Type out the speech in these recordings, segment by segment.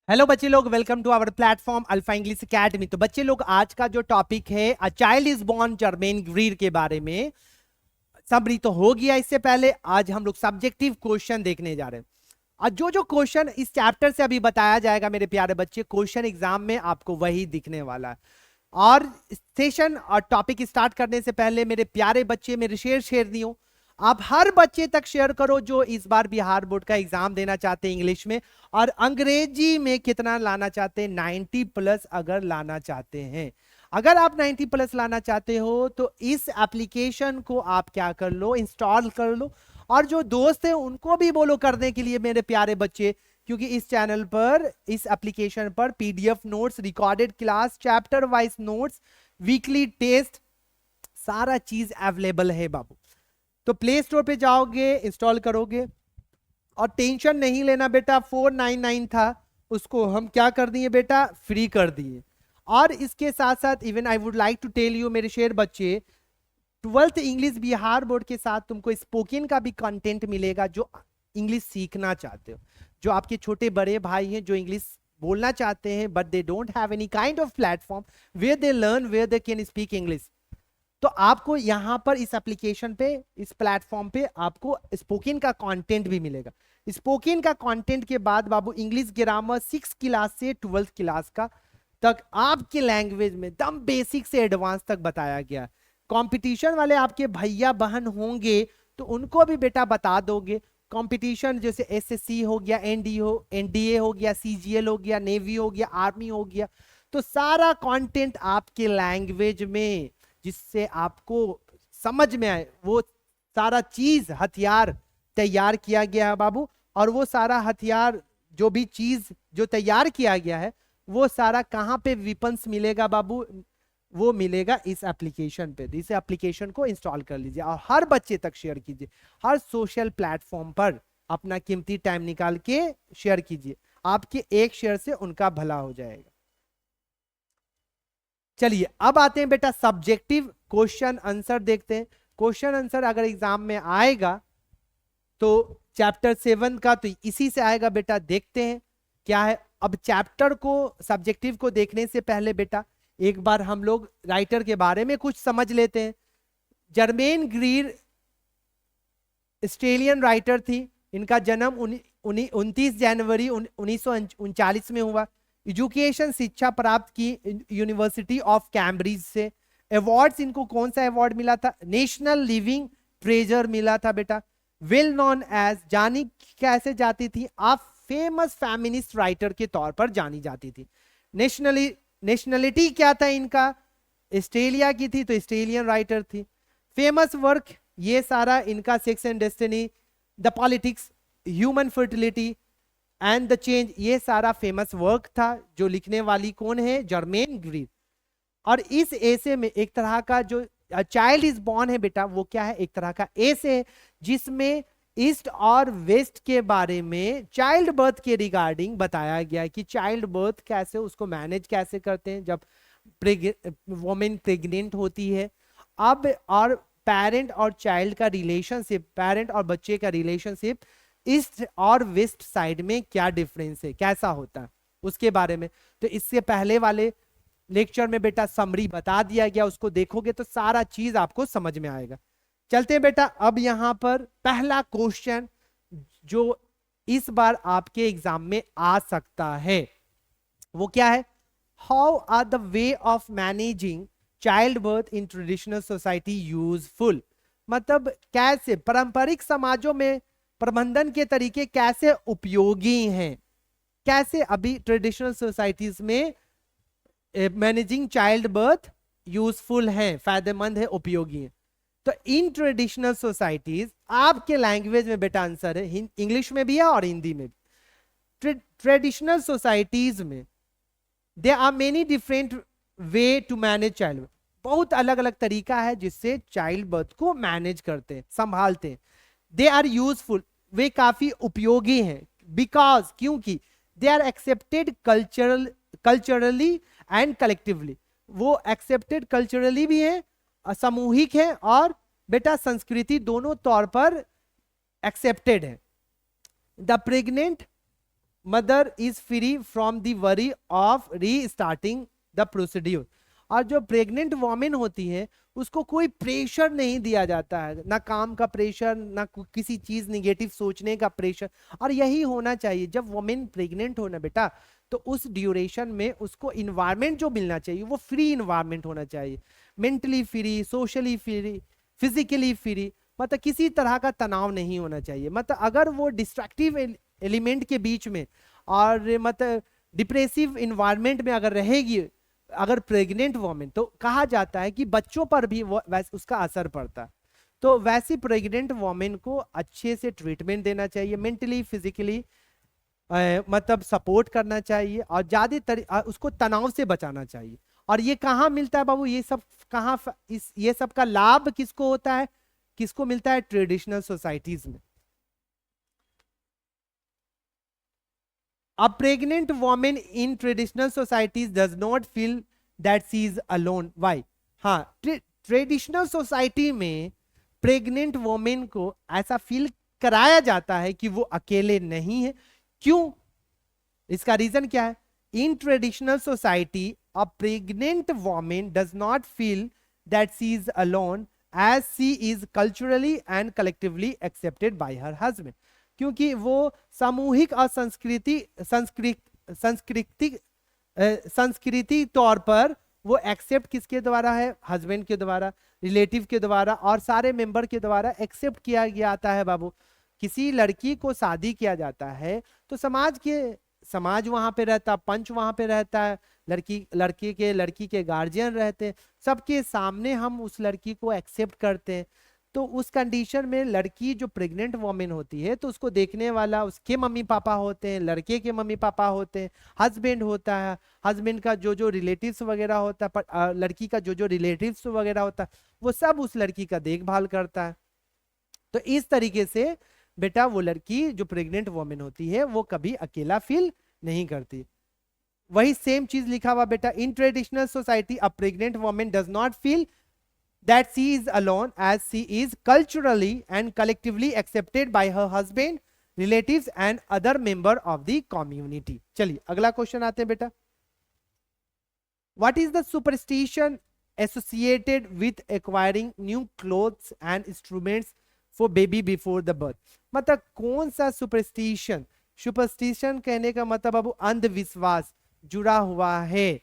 Hello बच्चे लोग, welcome to our platform Alpha English Academy. तो बच्चे लोग, आज का जो टॉपिक है a child is born Germaine Greer के बारे में समरी तो हो गया। इससे पहले आज हम लोग सब्जेक्टिव क्वेश्चन देखने जा रहे हैं। और जो जो क्वेश्चन इस चैप्टर से अभी बताया जाएगा मेरे प्यारे बच्चे, क्वेश्चन एग्जाम में आपको वही दिखने वाला है। और सेशन और टॉपिक स्टार्ट करने से पहले मेरे प्यारे बच्चे, मेरे शेरनियों, आप हर बच्चे तक शेयर करो जो इस बार बिहार बोर्ड का एग्जाम देना चाहते हैं इंग्लिश में, और अंग्रेजी में कितना लाना चाहते हैं, 90 प्लस अगर लाना चाहते हैं। अगर आप 90 प्लस लाना चाहते हो तो इस एप्लीकेशन को आप क्या कर लो, इंस्टॉल कर लो। और जो दोस्त हैं उनको भी बोलो करने के लिए मेरे प्यारे बच्चे, क्योंकि इस चैनल पर, इस एप्लीकेशन पर PDF notes, recorded class, chapter wise notes, weekly test, सारा चीज अवेलेबल है बाबू। तो प्ले स्टोर पे जाओगे, इंस्टॉल करोगे, और टेंशन नहीं लेना बेटा। 499 था, उसको हम क्या कर दिए बेटा, फ्री कर दिए। और इसके साथ साथ even I would like to tell you मेरे शेर बच्चे, 12th इंग्लिश बिहार बोर्ड के साथ तुमको स्पोकन का भी कंटेंट मिलेगा। जो इंग्लिश सीखना चाहते हो, जो आपके छोटे बड़े भाई हैं जो इंग्लिश बोलना चाहते हैं but they don't have any kind of platform where they learn, where they can speak English, तो आपको यहां पर इस एप्लीकेशन पे, इस प्लेटफॉर्म पे आपको स्पोकन का कंटेंट भी मिलेगा। स्पोकन का कंटेंट के बाद बाबू इंग्लिश ग्रामर 6 क्लास से 12th क्लास का तक आपके लैंग्वेज में दम बेसिक से एडवांस तक बताया गया। कंपटीशन वाले आपके भैया बहन होंगे तो उनको भी बेटा बता दोगे। कंपटीशन जैसे एसएससी हो गया, एनडीए हो गया, सीजीएल हो गया, नेवी हो गया, आर्मी हो गया, तो सारा कंटेंट आपके लैंग्वेज में, जिससे आपको समझ में आए, वो सारा चीज हथियार तैयार किया गया है बाबू। और वो सारा हथियार, जो भी चीज जो तैयार किया गया है, वो सारा कहां पे विपन्स मिलेगा बाबू, वो मिलेगा इस एप्लीकेशन पे। इस एप्लीकेशन को इंस्टॉल कर लीजिए और हर बच्चे तक शेयर कीजिए। हर सोशल प्लेटफॉर्म पर अपना कीमती टाइम निकाल के शेयर कीजिए। आपके एक शेयर से उनका भला हो जाएगा। चलिए अब आते हैं बेटा सब्जेक्टिव क्वेश्चन आंसर देखते हैं। क्वेश्चन आंसर अगर एग्जाम में आएगा तो चैप्टर 7 का तो इसी से आएगा बेटा। देखते हैं क्या है। अब चैप्टर को, सब्जेक्टिव को देखने से पहले बेटा एक बार हम लोग राइटर के बारे में कुछ समझ लेते हैं। जर्मेन ग्रीर ऑस्ट्रेलियन राइटर थी। इनका जन्म 29 जनवरी 1939 में हुआ। एजुकेशन, शिक्षा प्राप्त की यूनिवर्सिटी ऑफ कैम्ब्रिज से। अवार्ड्स, इनको कौन सा अवार्ड मिला था, नेशनल लिविंग ट्रेजर मिला था बेटा। वेल नॉन एज, जानी कैसे जाती थी आप, फेमस फेमिनिस्ट राइटर के तौर पर जानी जाती थी। नेशनलिटी क्या था इनका, ऑस्ट्रेलिया की थी, तो ऑस्ट्रेलियन राइटर थी। फेमस वर्क, ये सारा इनका sex and destiny, the politics, human fertility and the change, ये सारा फेमस वर्क था। जो लिखने वाली कौन है, जर्मेन ग्रीर। और इस एसे में एक तरह का जो चाइल्ड इज बॉर्न है बेटा, वो क्या है, एक तरह का एसे है जिसमें ईस्ट और वेस्ट के बारे में चाइल्ड बर्थ के रिगार्डिंग बताया गया है कि चाइल्ड बर्थ कैसे, उसको मैनेज कैसे करते हैं जब वोमेन प्रेग्नेंट होती है। अब और पेरेंट और चाइल्ड का रिलेशनशिप, पेरेंट और बच्चे का रिलेशनशिप ईस्ट और वेस्ट साइड में क्या डिफरेंस है, कैसा होता है, उसके बारे में। तो इससे पहले वाले लेक्चर में बेटा समरी बता दिया गया, उसको देखोगे तो सारा चीज आपको समझ में आएगा। चलते हैं बेटा अब यहां पर पहला क्वेश्चन जो इस बार आपके एग्जाम में आ सकता है, वो क्या है, how are the way of managing child birth in traditional society useful. मतलब कैसे पारंपरिक समाजों में प्रबंधन के तरीके कैसे उपयोगी हैं, कैसे अभी ट्रेडिशनल सोसाइटीज में मैनेजिंग चाइल्ड बर्थ यूजफुल है, फायदेमंद है, उपयोगी है। तो इन ट्रेडिशनल सोसाइटीज, आपके लैंग्वेज में बेटा आंसर है, इंग्लिश में भी है और हिंदी में भी। ट्रेडिशनल सोसाइटीज में there are many different way to manage child birth. बहुत अलग अलग तरीका है जिससे चाइल्ड बर्थ को मैनेज करते हैं, संभालते हैं। दे आर यूजफुल, वे काफी उपयोगी हैं। बिकॉज, क्योंकि they are accepted culturally and collectively, वो एक्सेप्टेड कल्चरली भी है, सामूहिक है, और बेटा संस्कृति दोनों तौर पर एक्सेप्टेड है। The pregnant mother is free from the worry of restarting the procedure. और जो प्रेग्नेंट वॉमेन होती है उसको कोई प्रेशर नहीं दिया जाता है, ना काम का प्रेशर, ना किसी चीज निगेटिव सोचने का प्रेशर। और यही होना चाहिए जब वोमेन प्रेग्नेंट हो ना बेटा, तो उस ड्यूरेशन में उसको इन्वायरमेंट जो मिलना चाहिए वो फ्री इन्वायरमेंट होना चाहिए, mentally free, socially free, physically free. मतलब किसी तरह का तनाव नहीं होना चाहिए। मतलब अगर वो डिस्ट्रक्टिव एलिमेंट के बीच में और मतलब डिप्रेसिव इन्वायरमेंट में अगर रहेगी अगर प्रेग्नेंट वोमेन, तो कहा जाता है कि बच्चों पर भी वो उसका असर पड़ता है। तो वैसी प्रेग्नेंट वोमेन को अच्छे से ट्रीटमेंट देना चाहिए, मेंटली फिजिकली मतलब सपोर्ट करना चाहिए, और ज्यादातर उसको तनाव से बचाना चाहिए। और ये कहाँ मिलता है बाबू, ये सब कहाँ ये सब का लाभ किसको होता है, किसको मिलता है? ट्रेडिशनल सोसाइटीज में। A pregnant woman in traditional societies does not feel that she is alone. Why? हाँ, ट्रेडिशनल सोसाइटी में प्रेग्नेंट वोमेन को ऐसा फील कराया जाता है कि वो अकेले नहीं है। क्यों? इसका रीजन क्या है? In traditional society a pregnant women does not feel that she is alone as she is culturally and collectively accepted by her husband. क्योंकि वो सामूहिक और संस्कृति तौर पर वो एक्सेप्ट किसके द्वारा है? हस्बैंड के द्वारा, रिलेटिव के द्वारा, और सारे मेंबर के द्वारा एक्सेप्ट किया जाता है बाबू। किसी लड़की को शादी किया जाता है तो समाज वहां पे रहता, पंच वहां पे रहता है, लड़की के गार्जियन रहते हैं, सबके सामने हम उस लड़की को एक्सेप्ट करते हैं। तो उस कंडीशन में लड़की जो प्रेग्नेंट वोमेन होती है तो उसको देखने वाला उसके मम्मी पापा होते हैं, लड़के के मम्मी पापा होते हैं, हस्बैंड होता है, हस्बैंड का जो रिलेटिव्स वगैरह होता है, लड़की का जो रिलेटिव्स वगैरह होता है, वो सब उस लड़की का देखभाल करता है। तो इस तरीके से बेटा वो लड़की जो प्रेग्नेंट वोमेन होती है वो कभी अकेला फील नहीं करती। वही सेम चीज लिखा हुआ बेटा, इन traditional society a pregnant women does not feel that she is alone as she is culturally and collectively accepted by her husband, relatives and other member of the community। चलिए अगला question आते हैं बेटा। What is the superstition associated with acquiring new clothes and instruments for baby before the birth? मतलब कौन सा superstition कहने का मतलब अब अंधविश्वास जुड़ा हुआ है।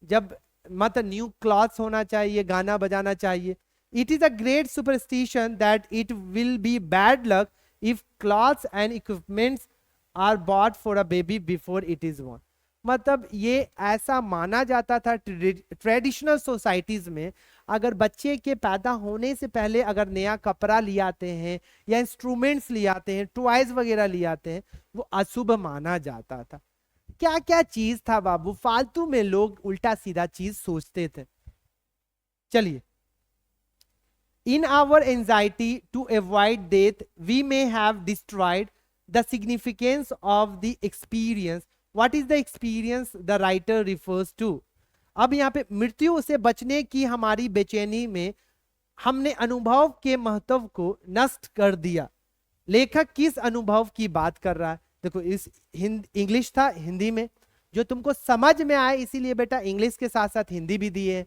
जब मतलब न्यू क्लॉथ्स होना चाहिए, गाना बजाना चाहिए। It is a great superstition that it will be bad luck if clothes and equipments are bought for a baby before it is born. मतलब ये ऐसा माना जाता था ट्रेडिशनल सोसाइटीज में, अगर बच्चे के पैदा होने से पहले अगर नया कपड़ा ले आते हैं या इंस्ट्रूमेंट्स ले आते हैं, टॉयज वगैरह ले आते हैं, वो अशुभ माना जाता था। क्या क्या चीज था बाबू, फालतू में लोग उल्टा सीधा चीज सोचते थे। चलिए, in our anxiety to avoid death we may have destroyed the significance of the experience. What is the experience the writer refers to? अब यहाँ पे मृत्यु से बचने की हमारी बेचैनी में हमने अनुभव के महत्व को नष्ट कर दिया। लेखक किस अनुभव की बात कर रहा है? देखो इस इंग्लिश था, हिंदी में जो तुमको समझ में आए इसीलिए बेटा इंग्लिश के साथ साथ हिंदी भी दी है।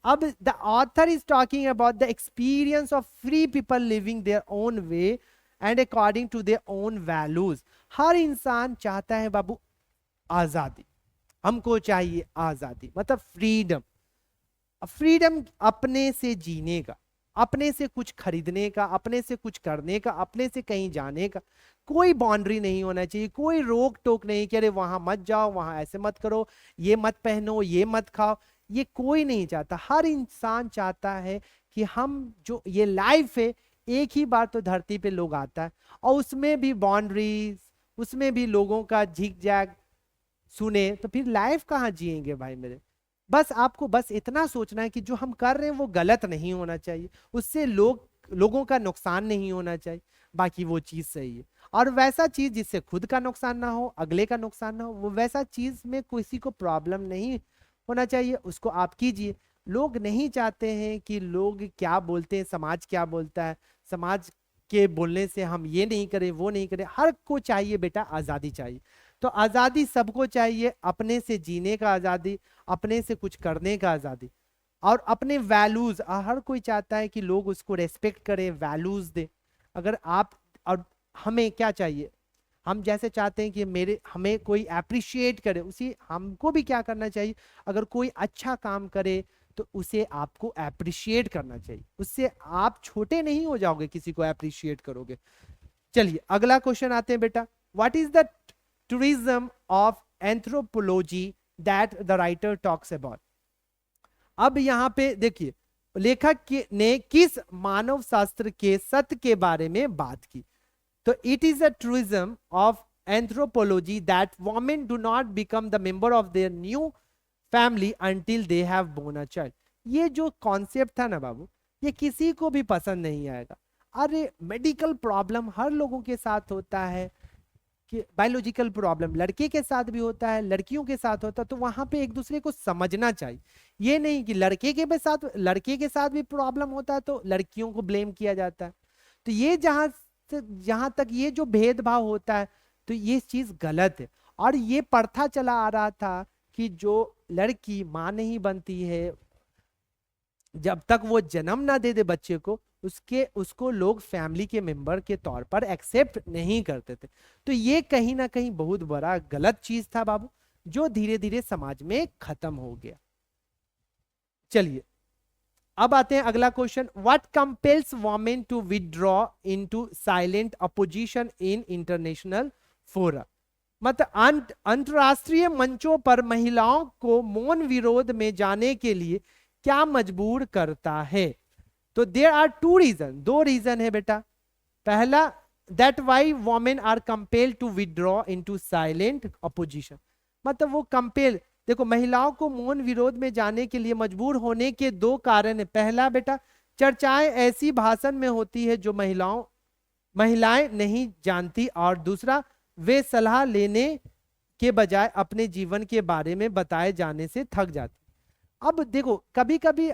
अब the author is talking about the experience of free people living their own way and according to their own values. हर इंसान चाहता है बाबू आजादी, हमको चाहिए आजादी, मतलब फ्रीडम। फ्रीडम अपने से जीने का, अपने से कुछ खरीदने का, अपने से कुछ करने का, अपने से कहीं जाने का। कोई बाउंड्री नहीं होना चाहिए, कोई रोक टोक नहीं कि अरे वहां मत जाओ, वहां ऐसे मत करो, ये मत पहनो, ये मत खाओ। ये कोई नहीं चाहता। हर इंसान चाहता है कि हम जो ये लाइफ है एक ही बार तो धरती पे लोग आता है, और उसमें भी बाउंड्रीज, उसमें भी लोगों का झिक जैक सुने तो फिर लाइफ कहाँ जिएंगे भाई मेरे। बस आपको बस इतना सोचना है कि जो हम कर रहे हैं वो गलत नहीं होना चाहिए, उससे लोगों का नुकसान नहीं होना चाहिए, बाकी वो चीज सही है। और वैसा चीज जिससे खुद का नुकसान ना हो, अगले का नुकसान ना हो, वो वैसा चीज में किसी को प्रॉब्लम नहीं होना चाहिए, उसको आप कीजिए। लोग नहीं चाहते हैं कि लोग क्या बोलते हैं, समाज क्या बोलता है, समाज के बोलने से हम ये नहीं करें वो नहीं करें। हर को चाहिए बेटा आजादी चाहिए। तो आजादी सबको चाहिए, अपने से जीने का आजादी, अपने से कुछ करने का आजादी, और अपने वैल्यूज, हर कोई चाहता है कि लोग उसको रेस्पेक्ट करें, वैल्यूज दे। अगर आप और हमें क्या चाहिए, हम जैसे चाहते हैं कि मेरे हमें कोई अप्रिशिएट करे, उसी हमको भी क्या करना चाहिए, अगर कोई अच्छा काम करे तो उसे आपको अप्रिशिएट करना चाहिए, उससे आप छोटे नहीं हो जाओगे, किसी को अप्रिशिएट करोगे। चलिए अगला क्वेश्चन आते हैं बेटा, what is the tourism of anthropology that the writer talks about. अब यहां पे देखिए ने किस मानव शास्त्र के सत्य के बारे में बात की। तो it is a tourism of anthropology that women do not become the member of their new family until they have born a child. ये जो कॉन्सेप्ट था ना बाबू, ये किसी को भी पसंद नहीं आएगा। अरे मेडिकल प्रॉब्लम हर लोगों के साथ होता है, कि बायोलॉजिकल प्रॉब्लम लड़के के साथ भी होता है, लड़कियों के साथ होता है, तो वहां पे एक दूसरे को समझना चाहिए। ये नहीं कि लड़के के साथ भी प्रॉब्लम होता है तो लड़कियों को ब्लेम किया जाता है। तो ये जहां तक ये जो भेदभाव होता है, तो ये चीज गलत है। और ये प्रथा चला आ रहा था कि जो लड़की मां नहीं बनती है, जब तक वो जन्म ना दे दे बच्चे को, उसको लोग फैमिली के मेंबर के तौर पर एक्सेप्ट नहीं करते थे। तो ये कहीं ना कहीं बहुत बड़ा गलत चीज था बाबू, जो धीरे धीरे समाज में खत्म हो गया। चलिए अब आते हैं अगला question, what compels women to withdraw into silent opposition in international fora. मतलब अंतरराष्ट्रीय मंचों पर महिलाओं को मौन विरोध में जाने के लिए क्या मजबूर करता है। तो देयर आर टू रीजन, दो रीजन है बेटा। पहला, that why women are compelled to withdraw into silent opposition, मतलब वो कंपेल, देखो महिलाओं को मौन विरोध में जाने के लिए मजबूर होने के दो कारण है। पहला बेटा, चर्चाएं ऐसी भाषण में होती है जो महिलाएं नहीं जानती, और दूसरा, वे सलाह लेने के बजाय अपने जीवन के बारे में बताए जाने से थक जाती। अब देखो कभी कभी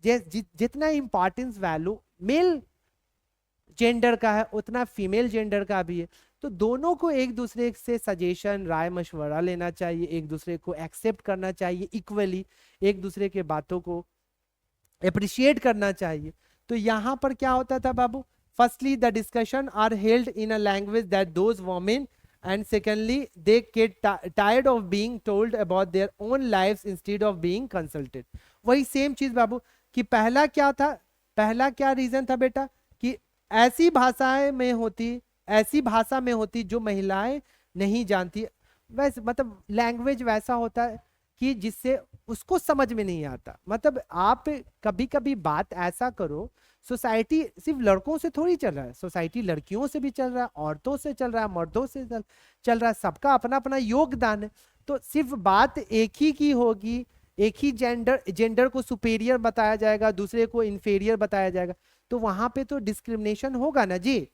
जितना इंपॉर्टेंस वैल्यू मेल जेंडर का है उतना फीमेल जेंडर का भी है। तो दोनों को एक दूसरे से सजेशन, राय मशवरा लेना चाहिए, एक दूसरे को एक्सेप्ट करना चाहिए इक्वली, एक दूसरे के बातों को अप्रिशिएट करना चाहिए। तो यहां पर क्या होता था बाबू, firstly the discussion are held in a language that those women, and secondly they get tired of being told about their own lives instead of being consulted। वही सेम चीज बाबू कि पहला क्या रीजन था बेटा, कि ऐसी भाषा में होती जो महिलाएं नहीं जानती। वैसे मतलब लैंग्वेज वैसा होता है कि जिससे उसको समझ में नहीं आता। मतलब आप कभी कभी बात ऐसा करो, सोसाइटी सिर्फ लड़कों से थोड़ी चल रहा है, सोसाइटी लड़कियों से भी चल रहा है, औरतों से चल रहा है, मर्दों से चल रहा है, सबका अपना अपना योगदान है। तो सिर्फ बात एक ही की होगी, एक ही जेंडर को सुपेरियर बताया जाएगा, दूसरे को इंफेरियर बताया जाएगा, तो वहां पे तो डिस्क्रिमिनेशन होगा ना जी,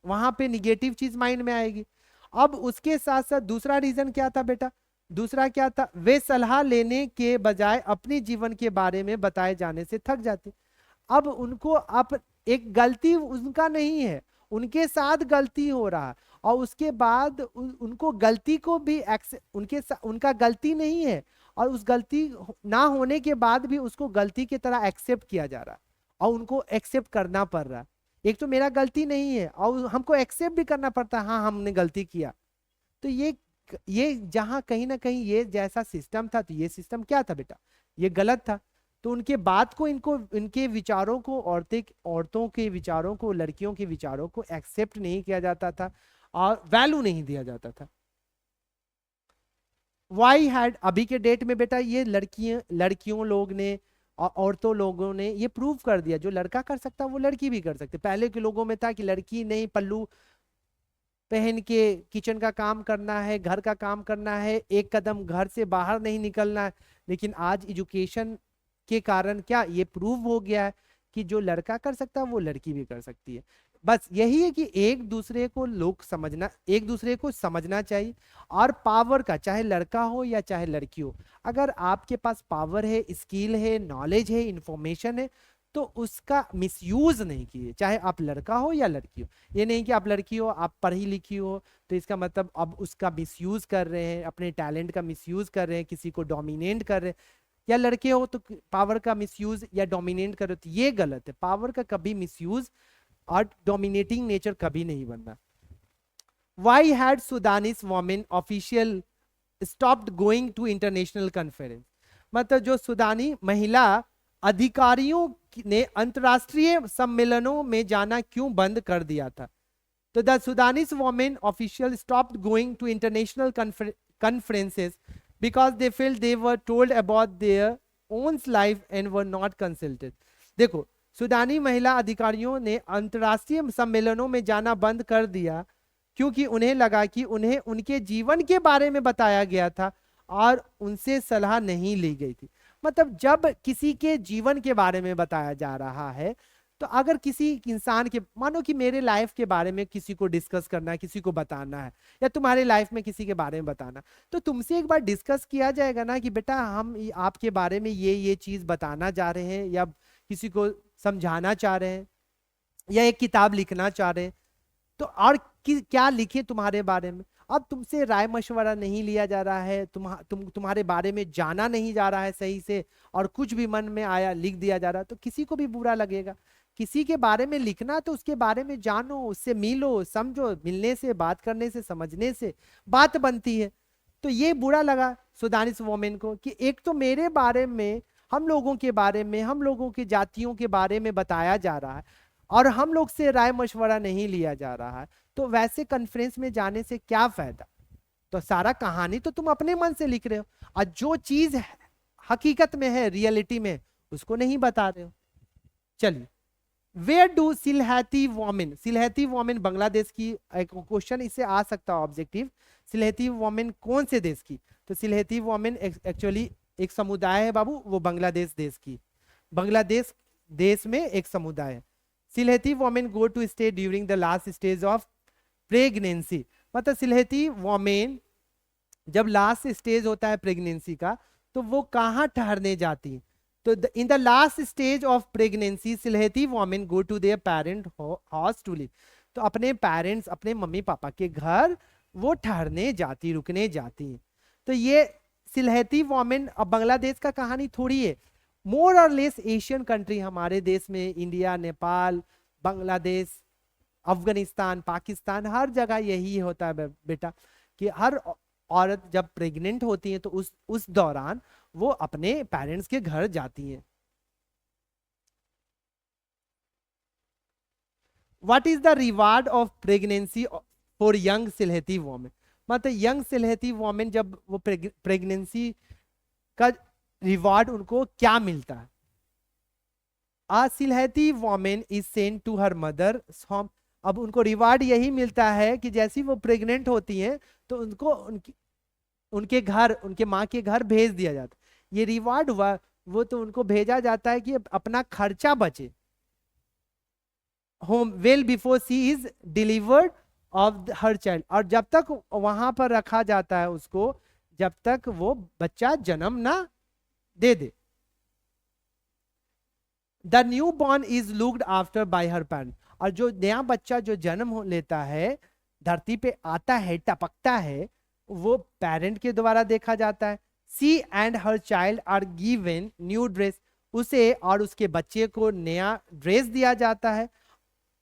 वहां पे निगेटिव चीज माइंड में आएगी। अब उसके साथ साथ दूसरा रीजन क्या था बेटा, दूसरा क्या था, वे सलाह लेने के बजाय अपने जीवन के बारे में बताए जाने से थक जाते। अब उनको अब एक गलती उनका नहीं है, उनके साथ गलती हो रहा है, और उसके बाद उनको गलती को भी उनका गलती नहीं है, और उस गलती ना होने के बाद भी उसको गलती की तरह एक्सेप्ट किया जा रहा है, और उनको एक्सेप्ट करना पड़ रहा है। एक तो मेरा गलती नहीं है और हमको एक्सेप्ट भी करना पड़ता है, हाँ हमने गलती किया। तो ये जहां कहीं ना कहीं ये जैसा सिस्टम था, तो ये सिस्टम क्या था बेटा, ये गलत था। तो उनके बात को इनके विचारों को, औरतों के विचारों को, लड़कियों के विचारों को एक्सेप्ट नहीं किया जाता था और वैल्यू नहीं दिया जाता था। वाई हैड, अभी के डेट में बेटा ये लड़कियों लोग ने और औरतों लोगों ने ये प्रूव कर दिया, जो लड़का कर सकता वो लड़की भी कर सकते। पहले के लोगों में था कि लड़की नहीं पल्लू पहन के किचन का काम करना है, घर का काम करना है, एक कदम घर से बाहर नहीं निकलना है। लेकिन आज एजुकेशन के कारण क्या ये प्रूव हो गया है कि जो लड़का कर सकता है वो लड़की भी कर सकती है। बस यही है कि एक दूसरे को समझना चाहिए। और पावर का, चाहे लड़का हो या चाहे लड़की हो, अगर आपके पास पावर है, स्किल है, नॉलेज है, इंफॉर्मेशन है, तो उसका मिसयूज नहीं किए, चाहे आप लड़का हो या लड़की हो। ये नहीं कि आप लड़की हो, आप पढ़ी लिखी हो, तो इसका मतलब अब उसका मिसयूज कर रहे हैं, अपने टैलेंट का मिसयूज कर रहे हैं, किसी को डोमिनेट कर रहे हैं। या लड़के हो तो पावर का मिसयूज या डोमिनेट कर रहे हो, तो ये गलत है। पावर का कभी मिसयूज और डोमिनेटिंग नेचर कभी नहीं बनना। Why had Sudanese women official stopped going to international conference? मतलब जो सुदानी महिला अधिकारियों ने अंतरराष्ट्रीय सम्मेलनों में जाना क्यों बंद कर दिया था? तो the Sudanese women official stopped going to international conferences because they felt they were told about their own life and were not consulted. देखो, सुदानी महिला अधिकारियों ने अंतरराष्ट्रीय सम्मेलनों में जाना बंद कर दिया क्योंकि उन्हें लगा कि उन्हें उनके जीवन के बारे में बताया गया था और उनसे सलाह नहीं ली गई थी। मतलब जब किसी के जीवन के बारे में बताया जा रहा है, तो अगर किसी इंसान के, मानो कि मेरे लाइफ के बारे में किसी को डिस्कस करना है, किसी को बताना है, या तुम्हारे लाइफ में किसी के बारे में बताना, तो तुमसे एक बार डिस्कस किया जाएगा ना कि बेटा हम आपके बारे में ये चीज बताना चाह रहे हैं, या किसी को समझाना चाह रहे हैं, या एक किताब लिखना चाह रहे हैं, तो और क्या लिखे तुम्हारे बारे में। अब तुमसे राय मशवरा नहीं लिया जा रहा है, तुम्हारे बारे में जाना नहीं जा रहा है सही से, और कुछ भी मन में आया लिख दिया जा रहा है, तो किसी को भी बुरा लगेगा। किसी के बारे में लिखना तो उसके बारे में जानो, उससे मिलो, समझो, मिलने से, बात करने से, समझने से बात बनती है। तो ये बुरा लगा सुदानिस वोमेन को कि एक तो मेरे बारे में, हम लोगों के बारे में, हम लोगों की जातियों के बारे में बताया जा रहा है और हम लोग से राय मशवरा नहीं लिया जा रहा है, तो वैसे कॉन्फ्रेंस में जाने से क्या फायदा। तो सारा कहानी तो तुम अपने मन से लिख रहे हो, और जो चीज हकीकत में है, रियलिटी में, उसको नहीं बता रहे हो। चलिए, where do Sylheti women, Sylheti women Bangladesh की, एक क्वेश्चन इससे आ सकता है ऑब्जेक्टिव, सिलहती वोमेन कौन से देश की? तो सिलहती वोमेन एक्चुअली एक समुदाय है बाबू, वो बांग्लादेश देश की, बांग्लादेश देश में एक समुदाय है। Sylheti women go to stay during the last stage of pregnancy. मतलब सिलहती वोमेन जब लास्ट स्टेज होता है प्रेगनेंसी का, तो वो कहाँ ठहरने जाती है? तो in the last stage of pregnancy Sylheti women go to their parent house to live. तो अपने पेरेंट्स, अपने मम्मी पापा के घर वो ठहरने जाती, रुकने जाती है। तो ये सिलहती वोमेन, अब बांग्लादेश का कहानी थोड़ी है, मोर और लेस एशियन कंट्री, हमारे देश में इंडिया, नेपाल, बांग्लादेश, अफगानिस्तान, पाकिस्तान, हर जगह यही होता है बेटा, कि हर औरत जब प्रेग्नेंट होती है तो उस दौरान वो अपने पेरेंट्स के घर जाती हैं। What is the reward of pregnancy for young Sylheti women? मतलब यंग सिलहती वोमेन जब वो प्रेगनेंसी का रिवार्ड उनको क्या मिलता है? A Sylheti women is sent to her mother home. अब उनको रिवार्ड यही मिलता है कि जैसी वो प्रेग्नेंट होती हैं तो उनको उनके घर, उनके माँ के घर भेज दिया जाता है। ये रिवार्ड हुआ, वो तो उनको भेजा जाता है कि अपना खर्चा बचे, home well before she is delivered of her child. और जब तक वहां पर रखा जाता है उसको, जब तक वो बच्चा जन्म ना दे दे। The newborn is looked after by her parent. और जो नया बच्चा जो जन्म लेता है, धरती पे आता है, टपकता है, वो पेरेंट के द्वारा देखा जाता है। She and her child are given new dress. उसे और उसके बच्चे को नया ड्रेस दिया जाता है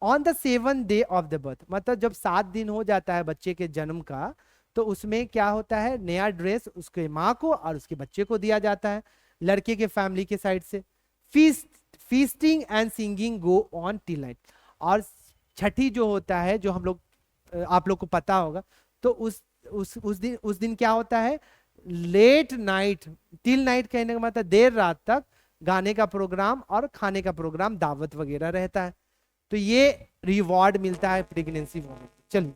on the 7th day of the birth. मतलब जब 7 दिन हो जाता है बच्चे के जन्म का, तो उसमें क्या होता है, नया ड्रेस उसके माँ को और उसके बच्चे को दिया जाता है, लड़के के फैमिली के साइड से। Feasting and singing go on till night. और छठी जो होता है, जो हम लोग, आप लोग को पता होगा, तो उस दिन क्या होता है, लेट नाइट, टिल नाइट कहने का मतलब देर रात तक गाने का प्रोग्राम और खाने का प्रोग्राम, दावत वगैरह रहता है। तो ये रिवॉर्ड मिलता है प्रेगनेंसी वोमेन। चलिए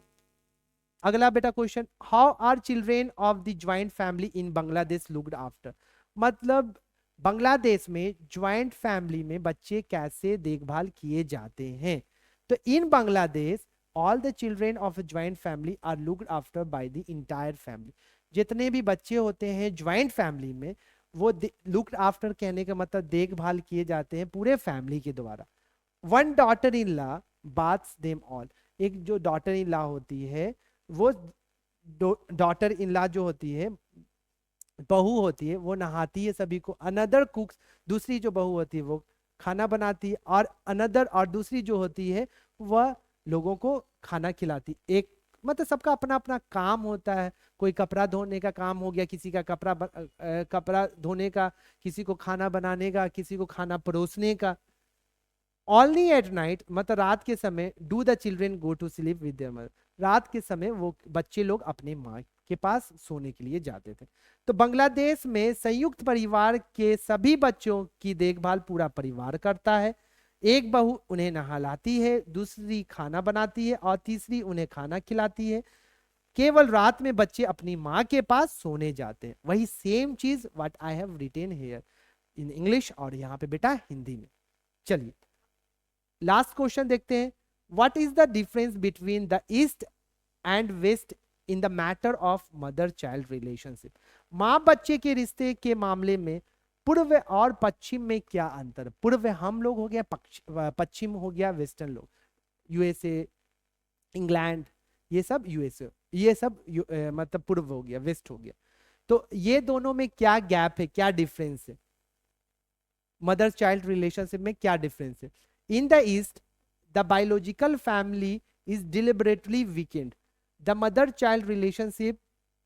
अगला बेटा question, how are children of the joint family in Bangladesh looked after? मतलब बांग्लादेश में ज्वाइंट फैमिली में बच्चे कैसे देखभाल किए जाते हैं? तो in Bangladesh all the children of joint family are looked after by the entire family. जितने भी बच्चे होते हैं ज्वाइंट फैमिली में, वो लुक्ड आफ्टर कहने का मतलब देखभाल किए जाते हैं पूरे फैमिली के द्वारा। One daughter in law baths them all, एक जो डॉटर इन लॉ होती है वो डॉटर इन लॉ जो होती है बहू होती है वो नहाती है सभी को। अनदर कुक्स, दूसरी जो बहू होती है वो खाना बनाती है। और अनदर और दूसरी जो होती है वह लोगों को खाना खिलाती। एक मतलब सबका अपना अपना काम होता है। कोई कपड़ा धोने का काम हो गया, किसी का कपड़ा धोने का, किसी को खाना बनाने का, किसी को खाना परोसने का। ओनली एट नाइट मतलब रात के समय do the children go to sleep with their mother, रात के समय वो बच्चे लोग अपने माँ के पास सोने के लिए जाते थे। तो बांग्लादेश में संयुक्त परिवार के सभी बच्चों की देखभाल पूरा परिवार करता है। एक बहू उन्हें नहलाती है, दूसरी खाना बनाती है और तीसरी उन्हें खाना खिलाती है। केवल रात में बच्चे अपनी माँ के पास सोने जाते हैं। वही सेम चीज what I have written here in English और यहाँ पे बेटा हिंदी में। चलिए लास्ट क्वेश्चन देखते हैं। What is the difference between the east and west in the matter of mother child relationship, माँ बच्चे के रिश्ते के मामले में पूर्व और पश्चिम में क्या अंतर। पूर्व हम लोग हो गया, पश्चिम हो गया वेस्टर्न लोग, यूएसए, इंग्लैंड, ये सब यूएसए, ये सब मतलब पूर्व हो गया, वेस्ट हो गया। तो ये दोनों में क्या गैप है, क्या डिफरेंस है, मदर चाइल्ड रिलेशनशिप में क्या डिफरेंस है। In the east the biological family is deliberately weakened, the mother child relationship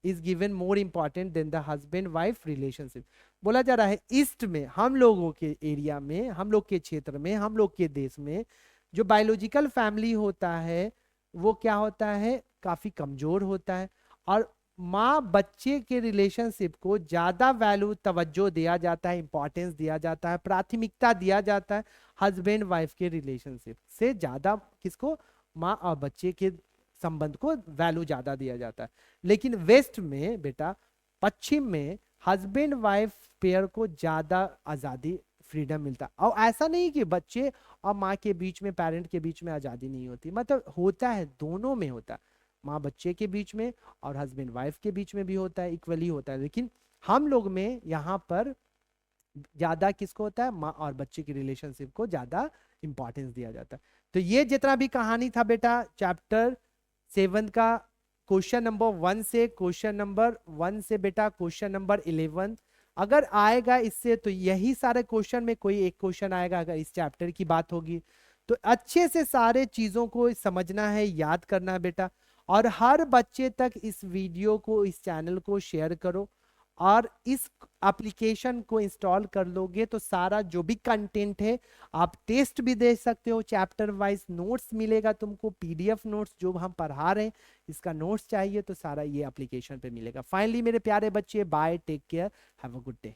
is given more important than the husband wife relationship. बोला जा रहा है ईस्ट में, हम लोगों के एरिया में, हम लोग के क्षेत्र में, हम लोग के देश में जो बायोलॉजिकल फैमिली होता है वो क्या होता है, काफी कमजोर होता है। और माँ बच्चे के रिलेशनशिप को ज्यादा वैल्यू, तवज्जो दिया जाता है, इंपॉर्टेंस दिया जाता है, प्राथमिकता दिया जाता है हस्बैंड वाइफ के रिलेशनशिप से ज्यादा। किसको, माँ और बच्चे के संबंध को वैल्यू ज्यादा दिया जाता है। लेकिन वेस्ट में बेटा, पश्चिम में हस्बैंड वाइफ पेयर को ज्यादा आजादी, फ्रीडम मिलता है। और ऐसा नहीं कि बच्चे और माँ के बीच में, पेरेंट के बीच में आजादी नहीं होती, मतलब होता है, दोनों में होता है। माँ बच्चे के बीच में और हस्बैंड वाइफ के बीच में भी होता है, इक्वली होता है। लेकिन हम लोग में यहाँ पर ज्यादा किसको होता है, माँ और बच्चे की रिलेशनशिप को ज्यादा इंपॉर्टेंस दिया जाता है। तो ये जितना भी कहानी था बेटा चैप्टर 7 का, क्वेश्चन नंबर 1 से, क्वेश्चन नंबर 1 से बेटा क्वेश्चन नंबर 11 अगर आएगा इससे, तो यही सारे क्वेश्चन में कोई एक क्वेश्चन आएगा अगर इस चैप्टर की बात होगी। तो अच्छे से सारे चीजों को समझना है, याद करना है बेटा। और हर बच्चे तक इस वीडियो को, इस चैनल को शेयर करो। और इस एप्लीकेशन को इंस्टॉल कर लोगे तो सारा जो भी कंटेंट है, आप टेस्ट भी दे सकते हो, चैप्टर वाइज नोट्स मिलेगा तुमको, पीडीएफ नोट्स जो हम पढ़ा रहे हैं, इसका नोट्स चाहिए तो सारा ये एप्लीकेशन पे मिलेगा। फाइनली मेरे प्यारे बच्चे, bye, take care, have a good day.